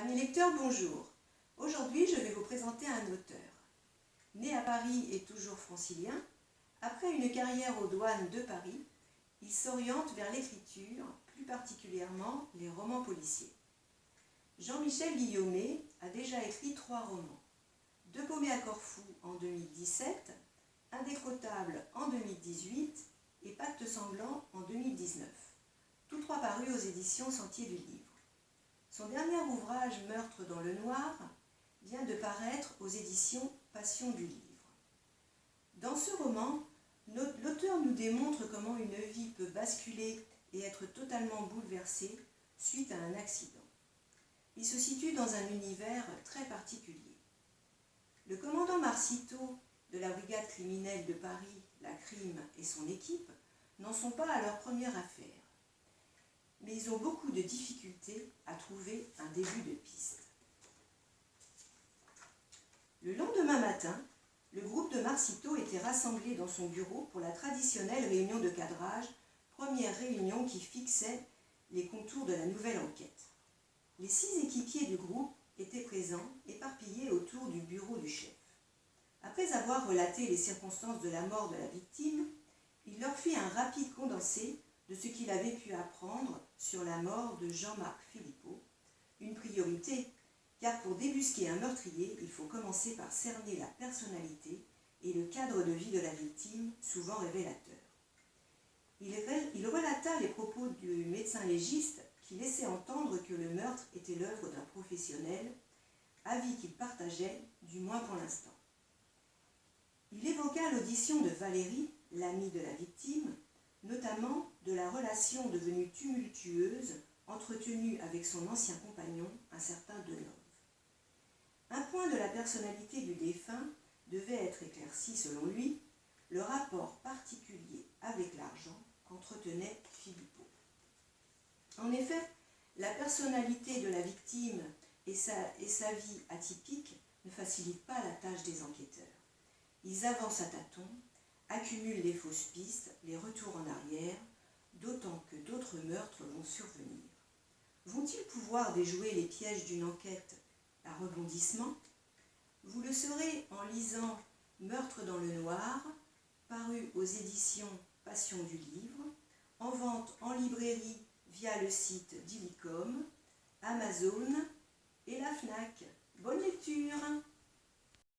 Amis lecteurs, bonjour. Aujourd'hui, je vais vous présenter un auteur. Né à Paris et toujours francilien, après une carrière aux douanes de Paris, il s'oriente vers l'écriture, plus particulièrement les romans policiers. Jean-Michel Guillaumet a déjà écrit 3 romans. Deux paumés à Corfou en 2017, Indécrottable en 2018 et Pacte sanglant en 2019. Tous 3 parus aux éditions Sentier du Livre. Son dernier ouvrage, Meurtre dans le noir, vient de paraître aux éditions Passion du Livre. Dans ce roman, l'auteur nous démontre comment une vie peut basculer et être totalement bouleversée suite à un accident. Il se situe dans un univers très particulier. Le commandant Marcito de la brigade criminelle de Paris, la Crime, et son équipe n'en sont pas à leur première affaire. Mais ils ont beaucoup de difficultés à trouver un début de piste. Le lendemain matin, le groupe de Marcito était rassemblé dans son bureau pour la traditionnelle réunion de cadrage, première réunion qui fixait les contours de la nouvelle enquête. Les 6 équipiers du groupe étaient présents, éparpillés autour du bureau du chef. Après avoir relaté les circonstances de la mort de la victime, il leur fit un rapide condensé de ce qu'il avait pu apprendre sur la mort de Jean-Marc Philippot, une priorité, car pour débusquer un meurtrier, il faut commencer par cerner la personnalité et le cadre de vie de la victime, souvent révélateur. Il relata les propos du médecin légiste qui laissait entendre que le meurtre était l'œuvre d'un professionnel, avis qu'il partageait, du moins pour l'instant. Il évoqua l'audition de Valérie, l'amie de la victime, notamment de la relation devenue tumultueuse entretenue avec son ancien compagnon, un certain Deneuve. Un point de la personnalité du défunt devait être éclairci selon lui, le rapport particulier avec l'argent qu'entretenait Philippot. En effet, la personnalité de la victime et sa vie atypique ne facilitent pas la tâche des enquêteurs. Ils avancent à tâtons, accumulent les fausses pistes, les retours en arrière, d'autant que d'autres meurtres vont survenir. Vont-ils pouvoir déjouer les pièges d'une enquête à rebondissement? Vous le saurez en lisant Meurtre dans le noir, paru aux éditions Passion du Livre, en vente en librairie via le site d'Illicom, Amazon et la Fnac. Bonne lecture!